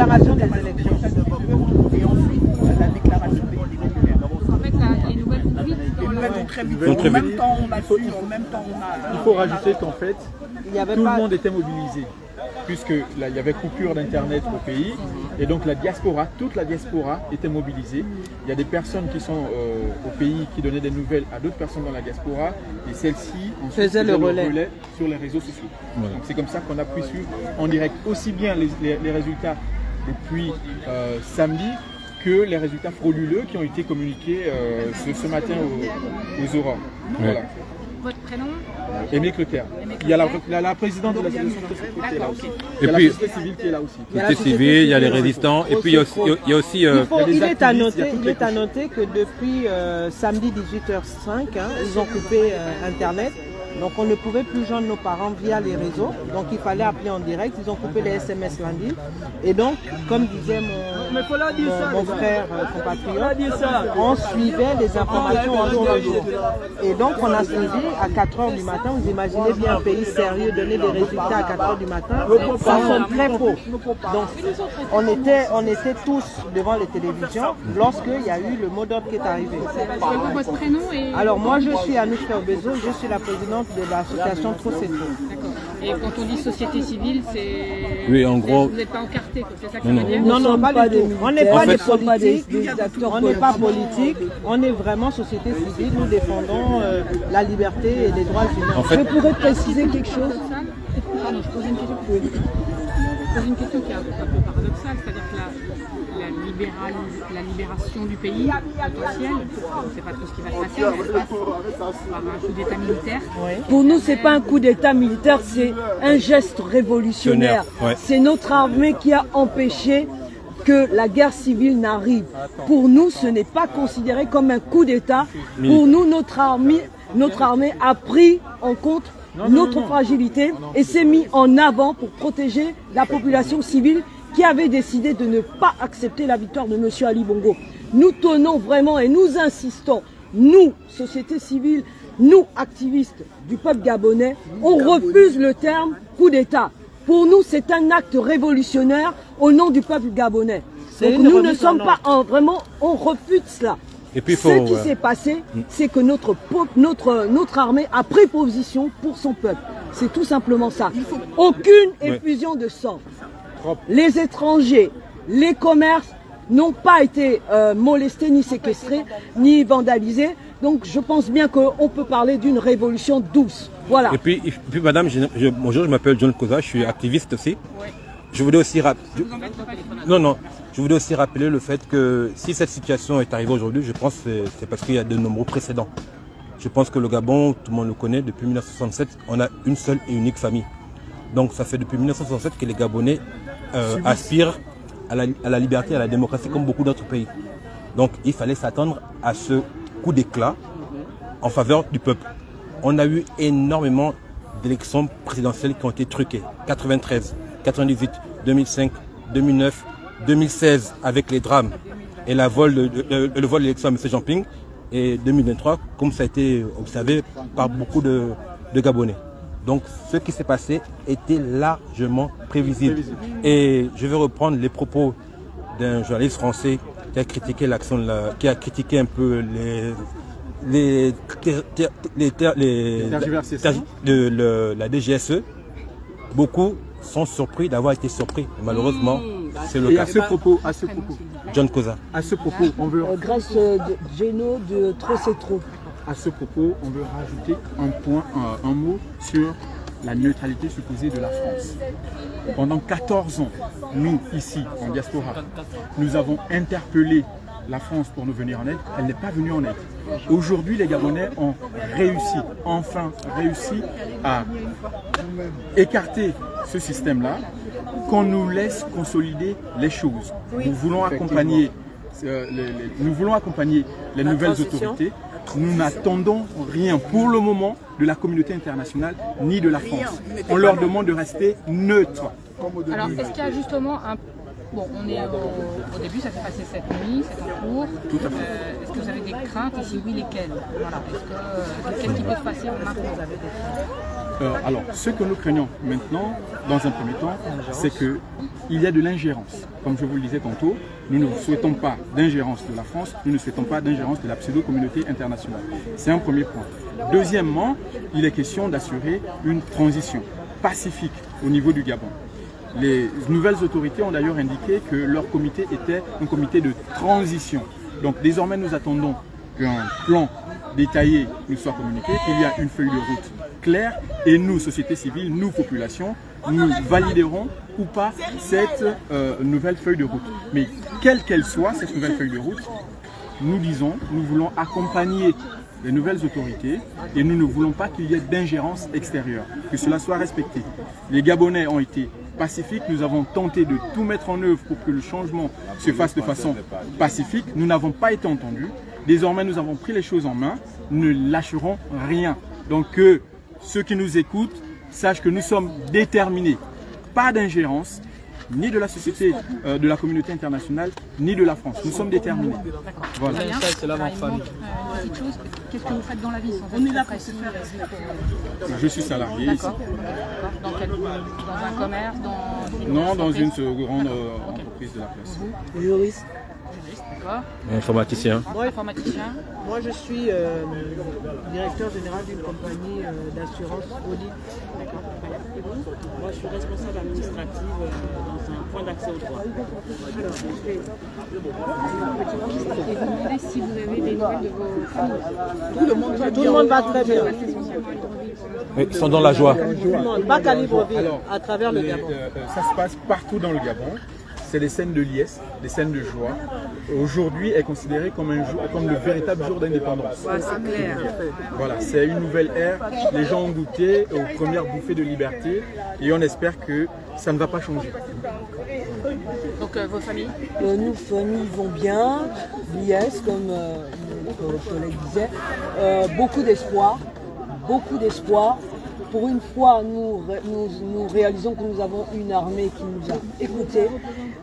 déclaration des élections. Et ensuite, la déclaration des populaires. En fait, les nouvelles vont vite. Les nouvelles vont très vite. Vont très En même vite. temps, on a su, en même temps, on a... Il faut rajouter qu'en fait, Il y avait tout pas... le monde était mobilisé, puisque là, il y avait coupure d'Internet au pays, et donc la diaspora, toute la diaspora était mobilisée. Il y a des personnes qui sont au pays qui donnaient des nouvelles à d'autres personnes dans la diaspora, et celles-ci Faisaient le relais sur les réseaux sociaux. Voilà. Donc c'est comme ça qu'on a pu suivre en direct aussi bien les résultats depuis samedi que les résultats frauduleux qui ont été communiqués ce matin aux aurores. Voilà. Votre prénom? Émile Clotaire. Il y a la présidente de l'association de sécurité qui est là aussi. Il y a puis- la société civile qui est là aussi. La société civile, il y a les résistants, et puis il y a aussi Il est à activistes, il y a noter, toutes il les est à noter que depuis samedi 18h05, ils ont coupé Internet. Donc on ne pouvait plus joindre nos parents via les réseaux. Donc il fallait appeler en direct. Ils ont coupé les SMS lundi. Et donc, comme disait mon frère compatriote, on suivait les informations en jour le jour. Et donc on a suivi à 4h du matin. Vous imaginez bien un pays sérieux donner des résultats à 4h du matin. Ça sonne très faux. Donc on était tous devant les télévisions lorsqu'il y a eu le mot d'ordre qui est arrivé. C'est quoi votre prénom et... Alors moi je suis Anouchka Obezo, je suis la présidente de l'association Troceto. D'accord. Et quand on dit société civile, c'est... Oui, en gros- Vous n'êtes pas encarté, c'est ça que Non, ça veut dire? Non, non, pas du tout. On n'est pas En des fait- politiques, on n'est pas politique, on est vraiment société civile, nous défendons la liberté et les droits humains. En fait- Je pourrais préciser quelque chose. Pardon, je pose une question. Je pose une question qui est un peu paradoxale, c'est-à-dire que la libération du pays potentiel, on ne sait pas trop ce qui va se passer, mais ça se passe par un coup d'État militaire. Pour nous, c'est pas un coup d'État militaire, c'est un geste révolutionnaire. Ouais. C'est notre armée qui a empêché que la guerre civile n'arrive. Pour nous, ce n'est pas considéré comme un coup d'État. Pour nous, notre armée a pris en compte notre fragilité et s'est mis en avant pour protéger la population civile qui avait décidé de ne pas accepter la victoire de M. Ali Bongo. Nous tenons vraiment et nous insistons, nous, société civile, nous, activistes du peuple gabonais, on refuse le terme coup d'État. Pour nous, c'est un acte révolutionnaire au nom du peuple gabonais. Donc nous ne sommes pas vraiment, on refuse cela. Et puis, Ce qui s'est passé, c'est que notre armée a pris position pour son peuple. C'est tout simplement ça. Aucune effusion de sang. Les étrangers, les commerces n'ont pas été molestés, ni séquestrés, ni vandalisés. Donc je pense bien qu'on peut parler d'une révolution douce. Voilà. Et puis madame, bonjour, je m'appelle John Koza, je suis activiste aussi. Je voudrais aussi je voudrais aussi rappeler le fait que si cette situation est arrivée aujourd'hui, je pense que c'est parce qu'il y a de nombreux précédents. Je pense que le Gabon, tout le monde le connaît, depuis 1967, on a une seule et unique famille. Donc ça fait depuis 1967 que les Gabonais aspirent à la liberté et à la démocratie comme beaucoup d'autres pays. Donc il fallait s'attendre à ce coup d'éclat en faveur du peuple. On a eu énormément d'élections présidentielles qui ont été truquées. 93, 98, 2005, 2009, 2016 avec les drames et le vol de l'élection à M. Jean-Ping, et 2023 comme ça a été observé par beaucoup de Gabonais. Donc ce qui s'est passé était largement prévisible. Et je vais reprendre les propos d'un journaliste français qui a critiqué l'action, qui a critiqué un peu de la DGSE. Beaucoup sont surpris d'avoir été surpris. Malheureusement, c'est le Et cas. à ce propos, John Koza. à ce propos, on veut Grâce de Geno de Trop c'est trop. À ce propos, on veut rajouter un mot sur la neutralité supposée de la France. Pendant 14 ans, nous, ici, en diaspora, nous avons interpellé la France pour nous venir en aide. Elle n'est pas venue en aide. Aujourd'hui, les Gabonais ont enfin réussi à écarter ce système-là, qu'on nous laisse consolider les choses. Nous voulons accompagner les nouvelles autorités. Nous n'attendons rien pour le moment de la communauté internationale ni de la France. On leur demande de rester neutre. Alors, est-ce qu'il y a justement un... Bon, on est au début, ça s'est passé cette nuit, c'est en cours. Tout à fait. Est-ce que vous avez des craintes et si oui, lesquelles? Voilà. Qu'est-ce qui peut se passer en maintenant? Vous avez des craintes? Alors, ce que nous craignons maintenant, dans un premier temps, c'est qu'il y a de l'ingérence. Comme je vous le disais tantôt, nous ne souhaitons pas d'ingérence de la France, nous ne souhaitons pas d'ingérence de la pseudo-communauté internationale. C'est un premier point. Deuxièmement, il est question d'assurer une transition pacifique au niveau du Gabon. Les nouvelles autorités ont d'ailleurs indiqué que leur comité était un comité de transition. Donc désormais, nous attendons qu'un plan détaillé nous soit communiqué, qu'il y a une feuille de route claire et nous, société civile, nous, population, nous validerons ou pas cette nouvelle feuille de route. Mais quelle qu'elle soit, cette nouvelle feuille de route, nous disons, nous voulons accompagner les nouvelles autorités et nous ne voulons pas qu'il y ait d'ingérence extérieure, que cela soit respecté. Les Gabonais ont été pacifiques, nous avons tenté de tout mettre en œuvre pour que le changement se fasse de façon pacifique. Nous n'avons pas été entendus. Désormais, nous avons pris les choses en main, nous ne lâcherons rien. Donc que ceux qui nous écoutent sachent que nous sommes déterminés. Pas d'ingérence, ni de la société, de la communauté internationale, ni de la France. Nous sommes déterminés. Voilà. C'est l'avant-famille. Qu'est-ce que vous faites dans la vie? On est là pour se faire respecter. Je suis salarié ici. Dans un commerce, Non, dans une grande entreprise de la place. Juriste. D'accord. Informaticien. Informaticien. Moi, je suis directeur général d'une compagnie d'assurance Audi. Moi, je suis responsable administrative dans un point d'accès au droit. Et vous demandez si vous avez des nouvelles de vos familles. Tout le monde va très bien. Ils sont dans la joie. Tout le monde, pas qu'à Libreville, à travers le Gabon. Ça se passe partout dans le Gabon. C'est des scènes de liesse, des scènes de joie. Aujourd'hui est considéré comme un jour, comme le véritable jour d'indépendance. C'est clair. Voilà, c'est une nouvelle ère. Les gens ont goûté aux premières bouffées de liberté et on espère que ça ne va pas changer. Donc vos familles? Nos familles vont bien, l'IS, comme notre collègue disait. Beaucoup d'espoir, beaucoup d'espoir. Pour une fois, nous réalisons que nous avons une armée qui nous a écoutés.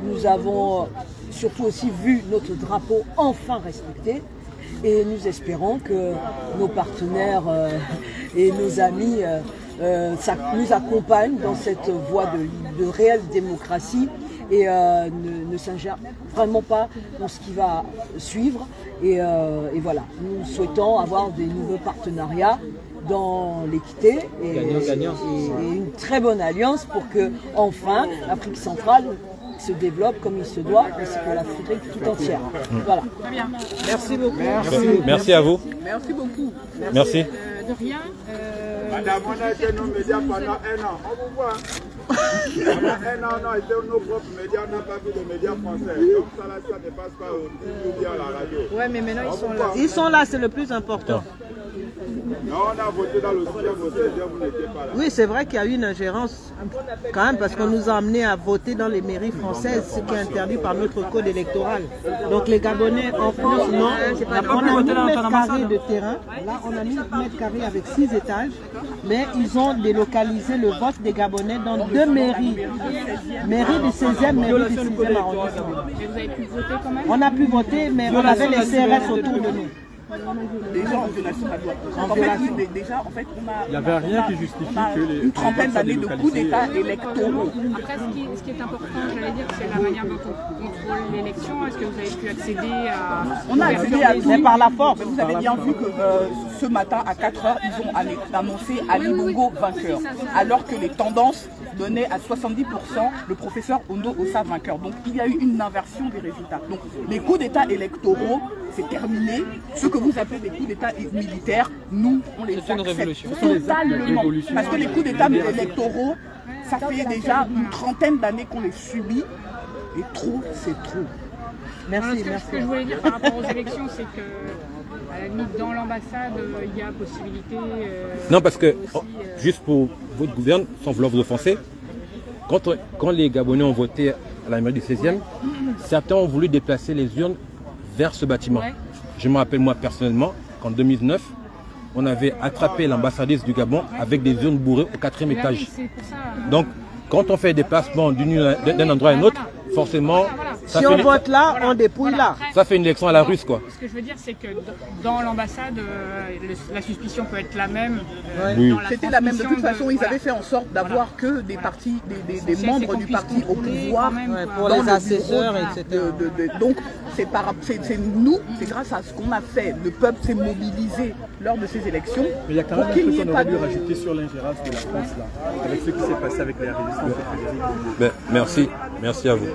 Nous avons surtout aussi vu notre drapeau enfin respecté. Et nous espérons que nos partenaires et nos amis nous accompagnent dans cette voie de réelle démocratie et ne s'ingèrent vraiment pas dans ce qui va suivre. Et voilà, nous souhaitons avoir des nouveaux partenariats dans l'équité et une très bonne alliance pour que enfin l'Afrique centrale se développe comme il se doit, ainsi que l'Afrique tout entière. Voilà. Très bien. Merci beaucoup. Merci à vous. Merci beaucoup. Merci. De rien. Madame, on a été nos médias pendant 1 an. On vous voit. Pendant 1 an, on a été nos propres médias, on n'a pas vu les médias français. Donc ça ne passe pas au TV à la radio. Ouais, mais maintenant ils sont là. Ils sont là, c'est le plus important. Non, on a voté dans le 6e, au 16e, vous n'étiez pas là. Oui, c'est vrai qu'il y a eu une ingérence quand même parce qu'on nous a amenés à voter dans les mairies françaises, ce qui est interdit par notre code électoral. Donc les Gabonais en France, non. On a 1000 mètres carrés de terrain. Là, on a 1000 mètres carrés avec 6 étages. Mais ils ont délocalisé le vote des Gabonais dans 2 mairies. Mairie du 16e, mairie du 6e arrondissement. Et vous avez pu voter quand même? On a pu voter, mais on avait les CRS autour de nous. Déjà en violation de la loi. En fait, déjà, en fait, on a, Il n'y avait rien qui justifie on a que les une trentaine d'années de coups d'État électoraux. Après, ce qui est important, j'allais dire, c'est la manière dont on contrôle l'élection. Est-ce que vous avez pu accéder à... On a accédé à tout. Mais par la force. Vous avez bien vu que ce matin, à 4 heures, ils ont annoncé Ali Bongo vainqueur. Alors que les tendances donnaient à 70% le professeur Ondo Ossa vainqueur. Donc il y a eu une inversion des résultats. Donc les coups d'État électoraux, c'est terminé. Ce que vous appelez des coups d'État militaires, nous, on les accepte totalement. Parce que les coups d'État électoraux, ça fait déjà une trentaine d'années qu'on les subit. Et trop, c'est trop. Merci, Ce merci. que je voulais dire par rapport aux élections, c'est que, à la limite, dans l'ambassade, il y a possibilité... Non, parce que, juste pour votre gouverne, sans vouloir vous offenser, quand les Gabonais ont voté à la mairie du 16e, certains ont voulu déplacer les urnes vers ce bâtiment. Ouais. Je me rappelle moi personnellement qu'en 2009, on avait attrapé l'ambassadrice du Gabon avec des urnes bourrées au 4e étage. C'est pour ça. Donc, quand on fait des déplacements d'un endroit à un autre, forcément, Ça Si fait on les- vote là, on dépouille là. Ça fait une élection à la russe, quoi. Ce que je veux dire, c'est que dans l'ambassade, la suspicion peut être la même. Oui. dans la C'était la même. De toute transmission façon, ils voilà. avaient fait en sorte d'avoir que des partis, des C'est membres qu'on du puisse parti au contrôler pouvoir. quand même, Ouais, quoi. pour dans les le assesseurs, bureau etc. Donc, c'est nous, c'est grâce à ce qu'on a fait. Le peuple s'est mobilisé lors de ces élections. Mais il y a quand même pour un qu'il truc n'y ait qu'on pas aurait dû de... rajouter sur l'ingérence de la France, là, avec ce qui s'est passé avec les résistants. Ben, merci à vous.